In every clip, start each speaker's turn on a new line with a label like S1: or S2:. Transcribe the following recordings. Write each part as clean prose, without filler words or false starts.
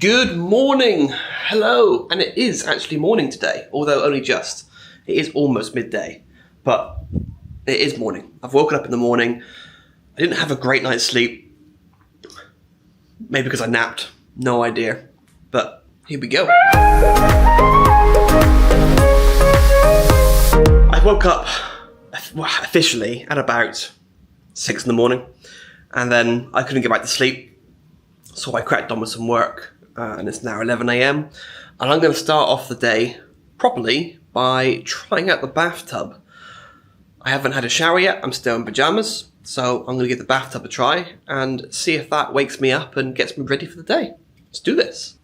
S1: Good morning, hello, and it is actually morning today, although only just. It is almost midday, but it is morning. I've woken up in the morning. I didn't have a great night's sleep. Maybe because I napped, no idea, but here we go. I woke up officially at about 6 in the morning, and then I couldn't get back to sleep, so I cracked on with some work. And it's now 11 AM, and I'm going to start off the day properly by trying out the bathtub. I haven't had a shower yet, I'm still in pyjamas, so I'm going to give the bathtub a try and see if that wakes me up and gets me ready for the day. Let's do this.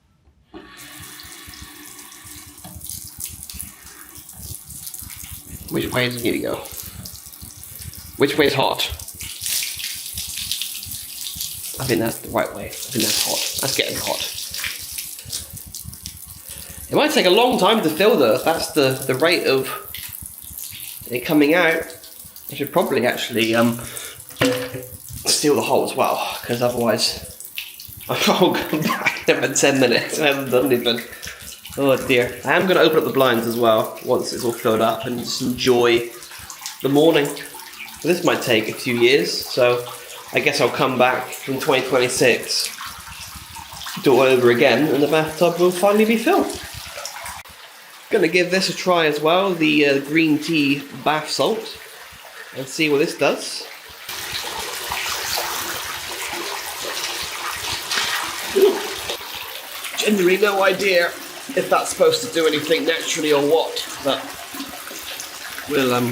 S1: Which way is it going to go? Which way is hot? I think that's the right way. I think that's hot. That's getting hot. It might take a long time to fill though, if that's the rate of it coming out. I should probably actually seal the hole as well, because otherwise I'll come back in 10 minutes. I haven't done anything. Oh dear. I am going to open up the blinds as well once it's all filled up and just enjoy the morning. This might take a few years, so I guess I'll come back in 2026, do it all over again, and the bathtub will finally be filled. Gonna give this a try as well, the green tea bath salt, and see what this does. Ooh. Generally no idea if that's supposed to do anything naturally or what, but we'll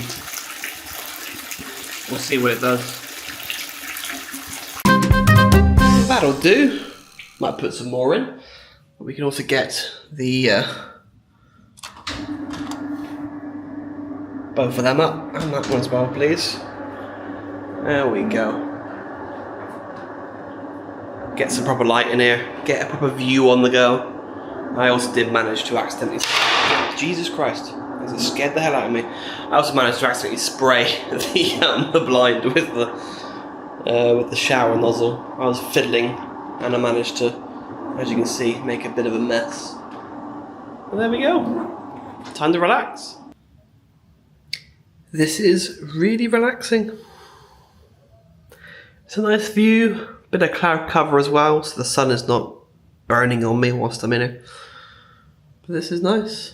S1: see what it does. That'll do. Might put some more in. But we can also get the both of them up, and that one as well, please. There we go. Get some proper light in here, get a proper view on the go. I also did manage to accidentally, Jesus Christ, it scared the hell out of me. I also managed to accidentally spray the blind with the shower nozzle. I was fiddling, and I managed to, as you can see, make a bit of a mess. And there we go. Time to relax. This is really relaxing. It's a nice view, bit of cloud cover as well, so the sun is not burning on me whilst I'm in it. But this is nice.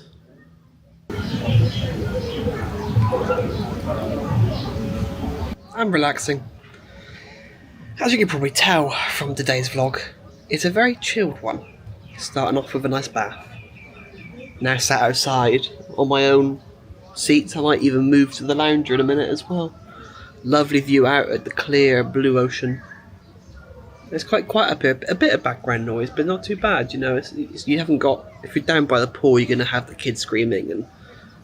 S1: I'm relaxing. As you can probably tell from today's vlog, it's a very chilled one. Starting off with a nice bath. Now sat outside on my own seats. I might even move to the lounger in a minute as well. Lovely view out at the clear blue ocean. There's quite a bit of background noise, but not too bad. You know, you haven't got. If you're down by the pool, you're going to have the kids screaming, and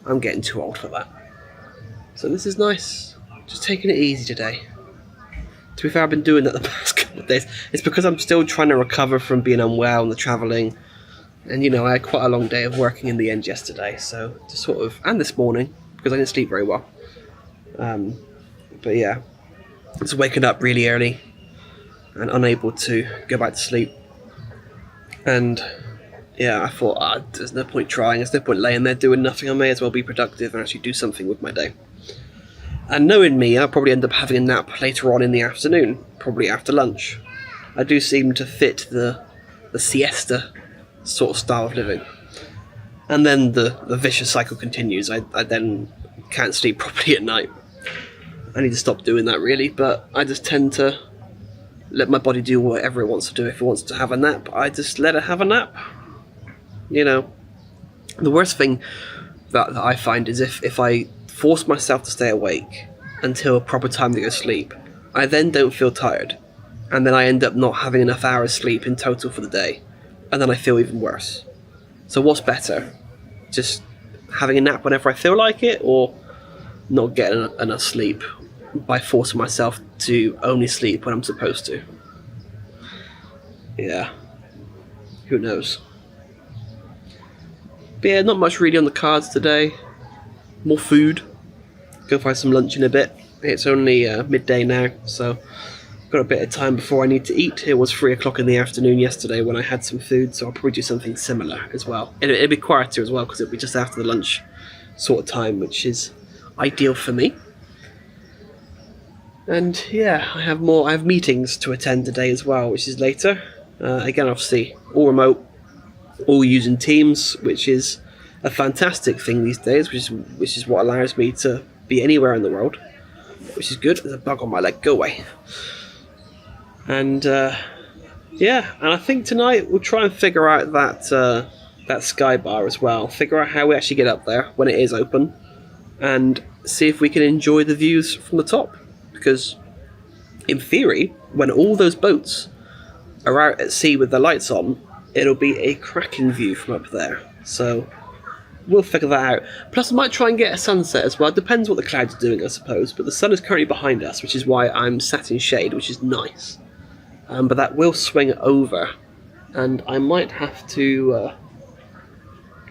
S1: I'm getting too old for that. So this is nice. Just taking it easy today. To be fair, I've been doing that the past couple of days. It's because I'm still trying to recover from being unwell and the travelling. And you know, I had quite a long day of working in the end yesterday, so just sort of, and this morning, because I didn't sleep very well. But yeah, just waking up really early and unable to go back to sleep. And yeah, I thought, there's no point trying, there's no point laying there doing nothing. I may as well be productive and actually do something with my day. And knowing me, I'll probably end up having a nap later on in the afternoon, probably after lunch. I do seem to fit the siesta sort of style of living. And then the vicious cycle continues. I then can't sleep properly at night. I need to stop doing that really, but I just tend to let my body do whatever it wants to do. If it wants to have a nap, I just let it have a nap. You know, the worst thing that I find is if I force myself to stay awake until a proper time to go to sleep, I then don't feel tired, and then I end up not having enough hours sleep in total for the day, and then I feel even worse. So what's better? Just having a nap whenever I feel like it, or not getting enough sleep by forcing myself to only sleep when I'm supposed to? Yeah, who knows? But yeah, not much really on the cards today. More food. Go find some lunch in a bit. It's only midday now, so got a bit of time before I need to eat. It was 3 o'clock in the afternoon yesterday when I had some food, so I'll probably do something similar as well. It'll be quieter as well because it'll be just after the lunch sort of time, which is ideal for me. And yeah, I have meetings to attend today as well, which is later. Again, obviously, all remote, all using Teams, which is a fantastic thing these days, which is what allows me to be anywhere in the world, which is good. There's a bug on my leg, go away. And yeah, and I think tonight we'll try and figure out that sky bar as well, figure out how we actually get up there when it is open, and see if we can enjoy the views from the top. Because in theory, when all those boats are out at sea with their lights on, it'll be a cracking view from up there. So we'll figure that out. Plus I might try and get a sunset as well. It depends what the clouds are doing, I suppose. But the sun is currently behind us, which is why I'm sat in shade, which is nice. But that will swing over, and I might have to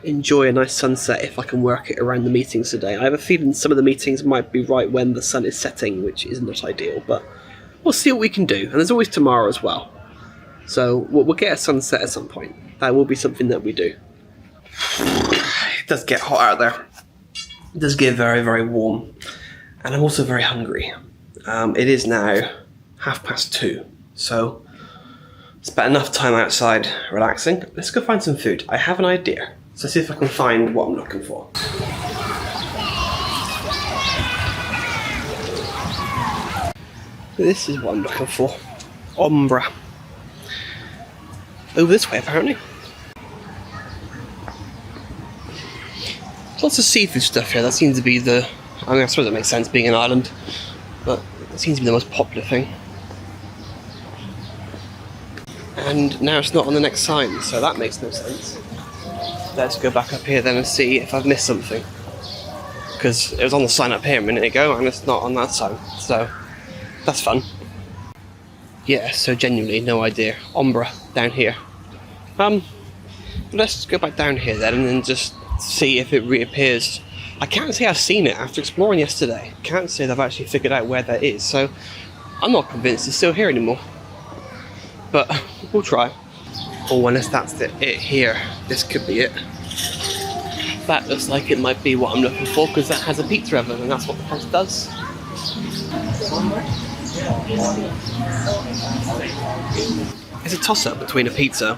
S1: enjoy a nice sunset if I can work it around the meetings today. I have a feeling some of the meetings might be right when the sun is setting, which is not ideal, but we'll see what we can do. And there's always tomorrow as well. So we'll get a sunset at some point. That will be something that we do. It does get hot out there. It does get very, very warm. And I'm also very hungry. It is now 2:30. So it's about enough time outside relaxing. Let's go find some food. I have an idea. So see if I can find what I'm looking for. This is what I'm looking for. Ombra. Over this way, apparently. Lots of seafood stuff here. That seems to be I suppose it makes sense being an island, but it seems to be the most popular thing. And now it's not on the next sign, so that makes no sense. Let's go back up here then and see if I've missed something. Because it was on the sign up here a minute ago and it's not on that sign, so that's fun. Yeah, so genuinely no idea. Ombra, down here. Let's go back down here then and then just see if it reappears. I can't say I've seen it after exploring yesterday. Can't say that I've actually figured out where that is, so I'm not convinced it's still here anymore. But we'll try. Oh, unless that's it here. This could be it. That looks like it might be what I'm looking for, because that has a pizza oven, and that's what the place does. It's a toss-up between a pizza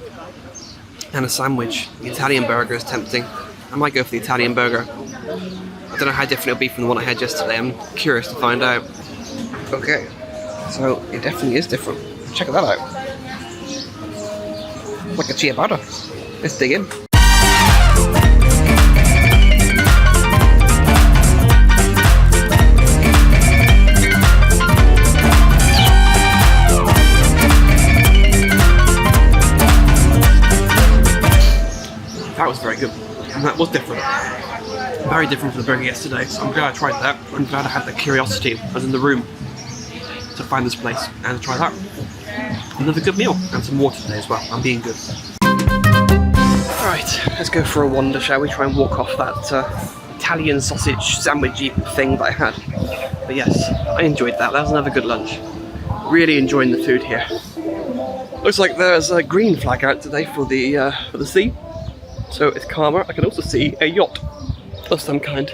S1: and a sandwich. The Italian burger is tempting. I might go for the Italian burger. I don't know how different it'll be from the one I had yesterday. I'm curious to find out. Okay, so it definitely is different. Check that out. Like a ciabatta. Let's dig in. That was very good. And that was different. Very different from the burger yesterday. So I'm glad I tried that. I'm glad I had the curiosity. I was in the room to find this place and to try that. Another good meal, and some water today as well. I'm being good. Right, let's go for a wander, shall we? Try and walk off that Italian sausage sandwichy thing that I had. But yes, I enjoyed that. That was another good lunch. Really enjoying the food here. Looks like there's a green flag out today for the sea, so it's calmer. I can also see a yacht of some kind.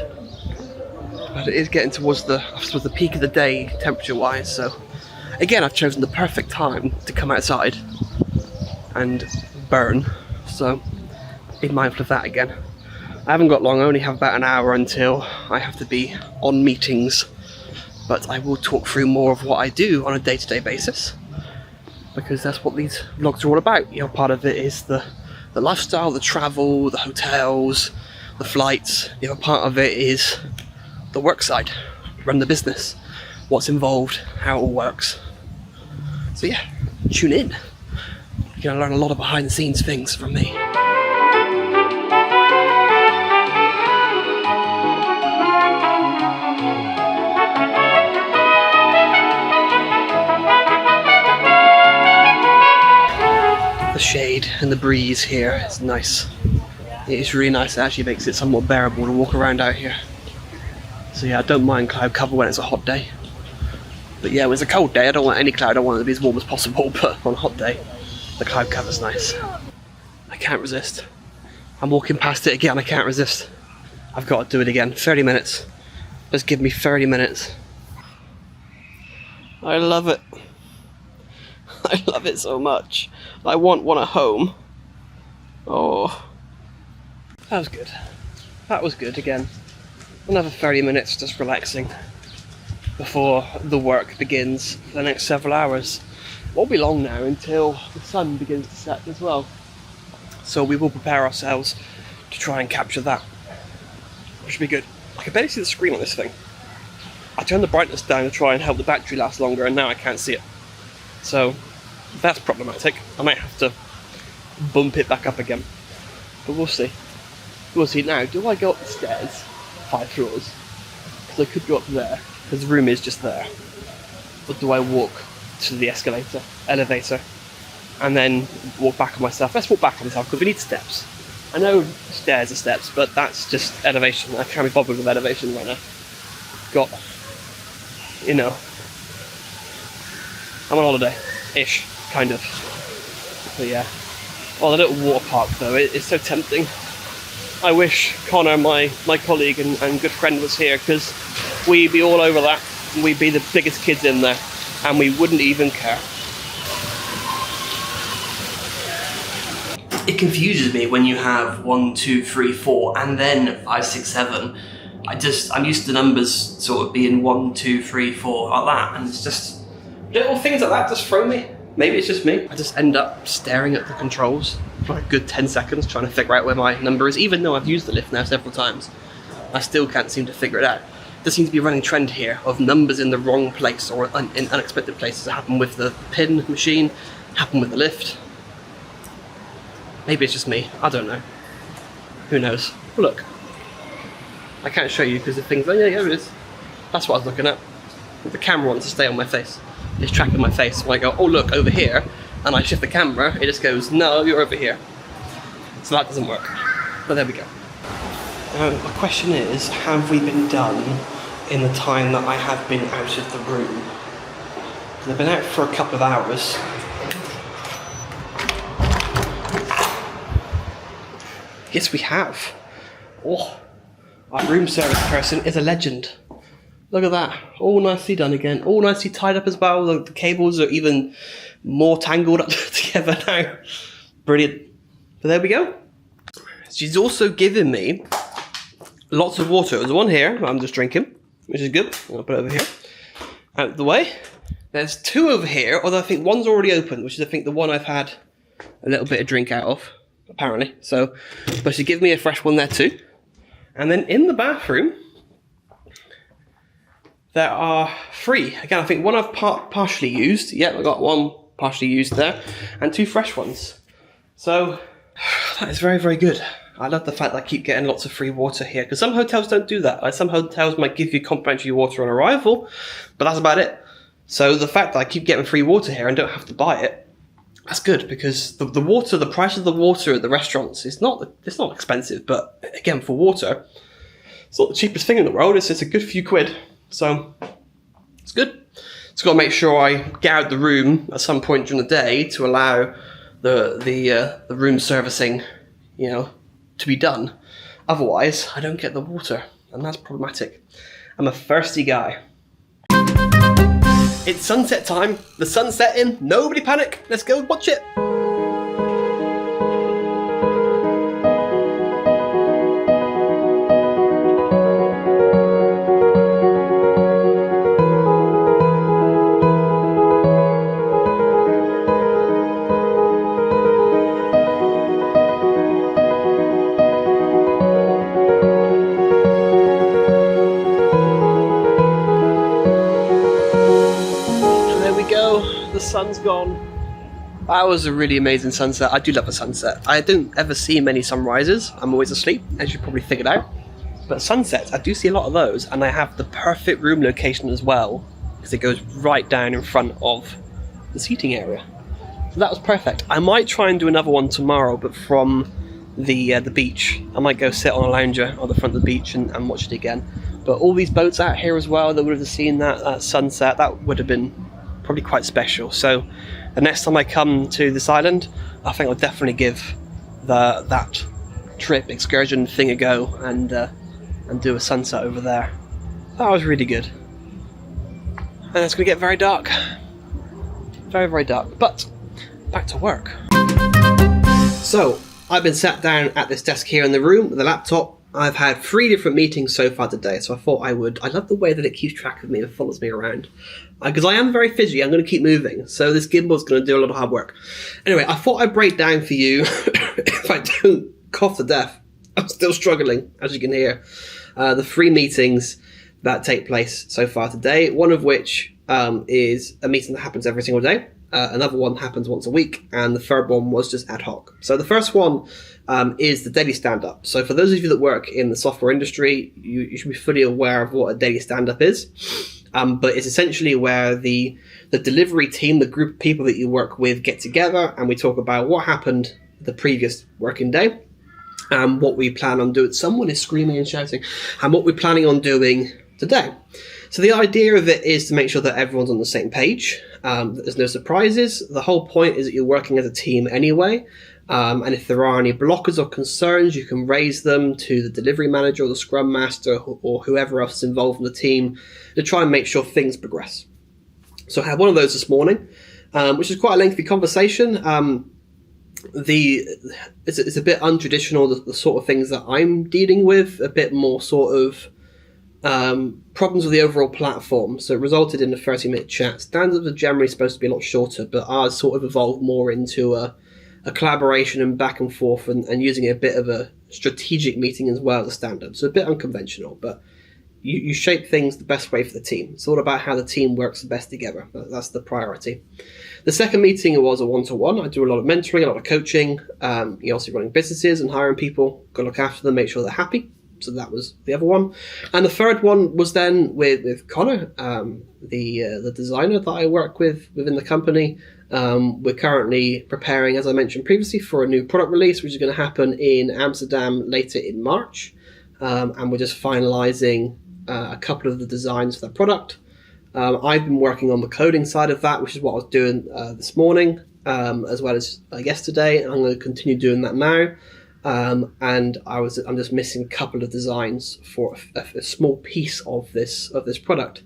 S1: But it is getting towards the peak of the day temperature-wise, so. Again, I've chosen the perfect time to come outside and burn, so be mindful of that again. I haven't got long, I only have about an hour until I have to be on meetings, but I will talk through more of what I do on a day-to-day basis, because that's what these vlogs are all about. You know, part of it is the lifestyle, the travel, the hotels, the flights. The other part of it is the work side, run the business, what's involved, how it all works. So yeah, tune in. You're going to learn a lot of behind the scenes things from me. The shade and the breeze here is nice. It is really nice. It actually makes it somewhat bearable to walk around out here. So yeah, I don't mind cloud cover when it's a hot day. But yeah, it was a cold day. I don't want any cloud. I don't want it to be as warm as possible. But on a hot day, the cloud cover's nice. I can't resist. I'm walking past it again. I can't resist. I've got to do it again. 30 minutes. Just give me 30 minutes. I love it. I love it so much. I want one at home. Oh. That was good. That was good again. Another 30 minutes just relaxing before the work begins for the next several hours. It won't be long now until the sun begins to set as well. So we will prepare ourselves to try and capture that. Which should be good. I can barely see the screen on this thing. I turned the brightness down to try and help the battery last longer, and now I can't see it. So that's problematic. I might have to bump it back up again. But we'll see. We'll see. Now, do I go up the stairs 5 floors? Because I could go up there, because the room is just there. Or do I walk to the elevator, and then walk back on myself? Let's walk back on myself, because we need steps. I know stairs are steps, but that's just elevation. I can't be bothered with elevation right now. Got, you know, I'm on holiday-ish, kind of. But yeah. Oh, the little water park though, it's so tempting. I wish Connor, my colleague and good friend, was here, because we'd be all over that. We'd be the biggest kids in there, and we wouldn't even care. It confuses me when you have 1, 2, 3, 4, and then 5, 6, 7. I'm used to numbers sort of being 1, 2, 3, 4 like that, and it's just little things like that just throw me. Maybe it's just me. I just end up staring at the controls for a good 10 seconds trying to figure out where my number is, even though I've used the lift now several times. I still can't seem to figure it out. There seems to be a running trend here of numbers in the wrong place or in unexpected places. It happened with the pin machine, happened with the lift. Maybe it's just me. I don't know. Who knows? Look. I can't show you because the thing's... Oh yeah, it is. That's what I was looking at. The camera wants to stay on my face. It's tracking my face. When I go, oh look, over here, and I shift the camera, it just goes, no, you're over here. So that doesn't work. But there we go. Now, the question is, have we been done in the time that I have been out of the room? I've been out for a couple of hours. Yes, we have. Oh, our room service person is a legend. Look at that. All nicely done again. All nicely tied up as well. The cables are even more tangled up together now. Brilliant. But there we go. She's also given me lots of water. There's one here I'm just drinking, which is good. I'll put it over here. Out of the way. There's 2 over here, although I think one's already open, which is I think the one I've had a little bit of drink out of, apparently. So, but she gave me a fresh one there too. And then in the bathroom, there are 3. Again, I think one I've partially used. Yep, I got one partially used there. And 2 fresh ones. So, that is very, very good. I love the fact that I keep getting lots of free water here. Because some hotels don't do that. Like some hotels might give you complimentary water on arrival. But that's about it. So the fact that I keep getting free water here and don't have to buy it, that's good. Because the water, the price of the water at the restaurants is it's not expensive. But again, for water, it's not the cheapest thing in the world. It's a good few quid. So, it's good. Just got to make sure I get out the room at some point during the day to allow the room servicing, you know, to be done. Otherwise, I don't get the water, and that's problematic. I'm a thirsty guy. It's sunset time. The sun's setting. Nobody panic. Let's go watch it. The sun's gone. That was a really amazing sunset. I do love a sunset. I don't ever see many sunrises. I'm always asleep, as you probably figured out. But sunsets, I do see a lot of those, and I have the perfect room location as well, because it goes right down in front of the seating area. So that was perfect. I might try and do another one tomorrow, but from the beach. I might go sit on a lounger on the front of the beach and watch it again. But But all these boats out here as well that would have seen that sunset, that would have been probably quite special. So the next time I come to this island, I think I'll definitely give that trip excursion thing a go and do a sunset over there. That was really good. And it's going to get very dark. Very, very dark. But back to work. So I've been sat down at this desk here in the room with a laptop. I've had 3 different meetings so far today, so I thought I love the way that it keeps track of me and follows me around. Because I am very fidgety, I'm going to keep moving, so this gimbal's going to do a lot of hard work. Anyway, I thought I'd break down for you, if I don't cough to death, I'm still struggling, as you can hear, the 3 meetings that take place so far today, one of which is a meeting that happens every single day. Another one happens once a week, and the third one was just ad hoc. So the first one is the daily stand-up. So for those of you that work in the software industry, you should be fully aware of what a daily stand-up is. But it's essentially where the delivery team, the group of people that you work with, get together and we talk about what happened the previous working day and what we plan on doing. Someone is screaming and shouting. And what we're planning on doing today. So the idea of it is to make sure that everyone's on the same page, that there's no surprises. The whole point is that you're working as a team anyway, and if there are any blockers or concerns, you can raise them to the delivery manager or the scrum master or whoever else is involved in the team to try and make sure things progress. So I had one of those this morning, which is quite a lengthy conversation. It's a bit untraditional, the sort of things that I'm dealing with, a bit more sort of problems with the overall platform. So it resulted in a 30-minute chat. Stand-ups are generally supposed to be a lot shorter, but ours sort of evolved more into a collaboration and back and forth and using a bit of a strategic meeting as well as a stand-up. So a bit unconventional, but you shape things the best way for the team. It's all about how the team works the best together. That's the priority. The second meeting was a one-to-one. I do a lot of mentoring, a lot of coaching. You're also running businesses and hiring people. Got to look after them, make sure they're happy. So that was the other one. And the third one was then with Connor, the designer that I work with within the company. We're currently preparing, as I mentioned previously, for a new product release, which is going to happen in Amsterdam later in March. And we're just finalizing a couple of the designs for that product. I've been working on the coding side of that, which is what I was doing this morning, as well as yesterday. And I'm going to continue doing that now. And I'm just missing a couple of designs for a small piece of this product.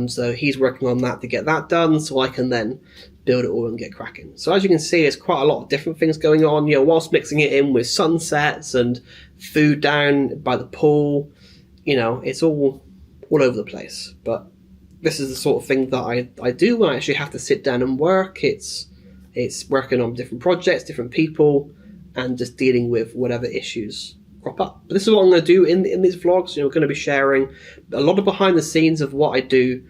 S1: So he's working on that to get that done, so I can then build it all and get cracking. So as you can see, there's quite a lot of different things going on. Whilst mixing it in with sunsets and food down by the pool, it's all over the place. But this is the sort of thing that I do when I actually have to sit down and work. It's working on different projects, different people, and just dealing with whatever issues crop up. But this is what I'm going to do in these vlogs. We're going to be sharing a lot of behind the scenes of what I do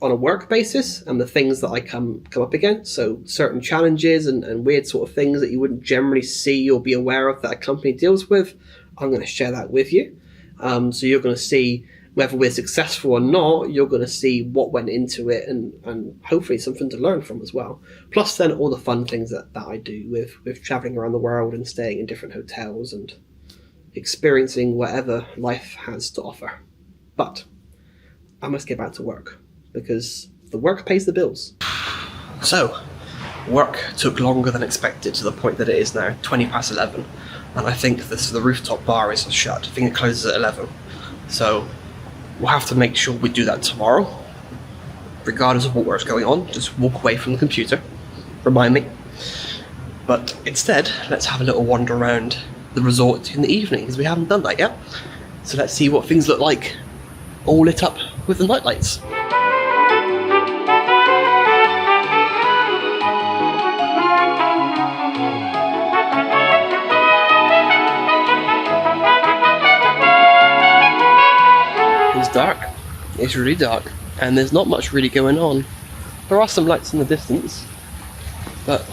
S1: on a work basis and the things that I come up against. So certain challenges and weird sort of things that you wouldn't generally see or be aware of that a company deals with. I'm going to share that with you. So you're going to see whether we're successful or not. You're going to see what went into it and hopefully something to learn from as well. Plus then all the fun things that I do with traveling around the world and staying in different hotels and experiencing whatever life has to offer. But I must get back to work because the work pays the bills. So work took longer than expected to the point that it is now 20 past 11. And I think the rooftop bar is shut. I think it closes at 11. So we'll have to make sure we do that tomorrow. Regardless of what work's going on, just walk away from the computer. Remind me. But instead, let's have a little wander around the resort in the evening, because we haven't done that yet. So let's see what things look like, all lit up with the night lights. It's dark. It's really dark, and there's not much really going on. There are some lights in the distance, but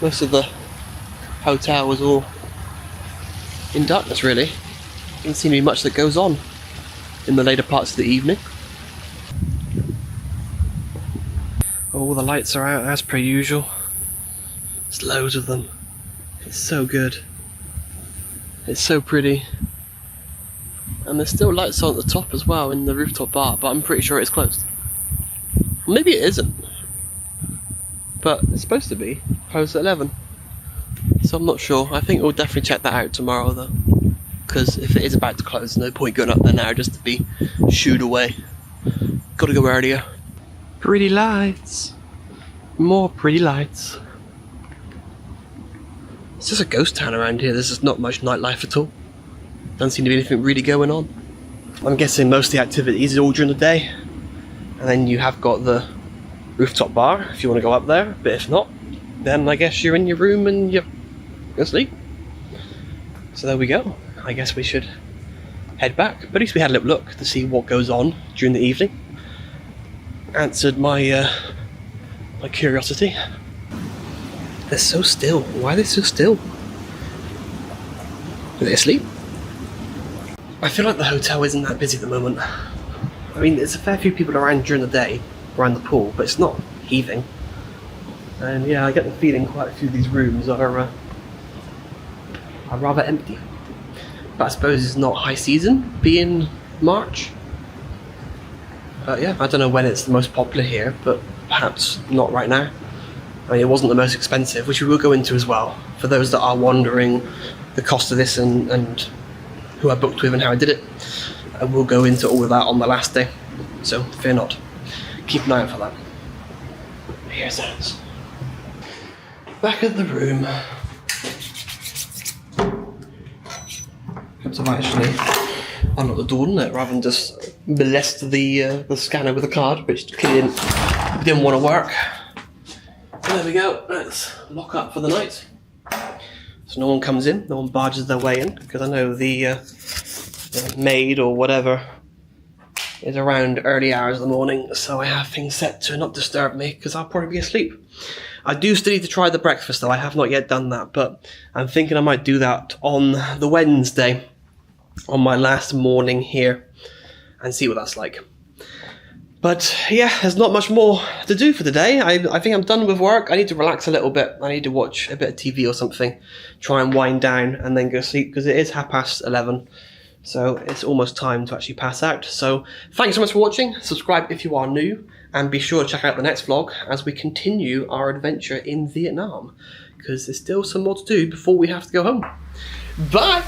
S1: most of the hotel was all in darkness really. Doesn't seem to be much that goes on in the later parts of the evening. All the lights are out as per usual. There's loads of them. It's so good. It's so pretty. And there's still lights on at the top as well in the rooftop bar, but I'm pretty sure it's closed. Maybe it isn't. But it's supposed to be closed at 11. So I'm not sure. I think we'll definitely check that out tomorrow though. Because if it is about to close, there's no point going up there now just to be shooed away. Gotta go earlier. Pretty lights. More pretty lights. It's just a ghost town around here. There's just not much nightlife at all. Doesn't seem to be anything really going on. I'm guessing most of the activities are all during the day. And then you have got the rooftop bar if you want to go up there. But if not, then I guess you're in your room and you're going to sleep. So there we go. I guess we should head back. But at least we had a little look to see what goes on during the evening. Answered my my curiosity. They're so still. Why are they so still? Are they asleep? I feel like the hotel isn't that busy at the moment. I mean, there's a fair few people around during the day, around the pool, but it's not heaving. And yeah, I get the feeling quite a few of these rooms are rather empty. But I suppose it's not high season, being March. Yeah, I don't know when it's the most popular here, but perhaps not right now. I mean, it wasn't the most expensive, which we will go into as well. For those that are wondering the cost of this and who I booked with and how I did it, I will go into all of that on the last day. So fear not. Keep an eye out for that. Here sounds. Back at the room. So I actually unlock the door, didn't it? Rather than just molest the scanner with a card, which clearly didn't want to work. So there we go. Let's lock up for the night. So no one comes in, no one barges their way in, because I know the maid or whatever is around early hours of the morning, so I have things set to not disturb me, because I'll probably be asleep. I do still need to try the breakfast though. I have not yet done that, but I'm thinking I might do that on the Wednesday, on my last morning here, and see what that's like. But yeah, there's not much more to do for today. I think I'm done with work. I need to relax a little bit. I need to watch a bit of TV or something, try and wind down and then go sleep, because it is 11:30. So it's almost time to actually pass out. So thanks so much for watching. Subscribe if you are new, and be sure to check out the next vlog as we continue our adventure in Vietnam, because there's still some more to do before we have to go home. Bye!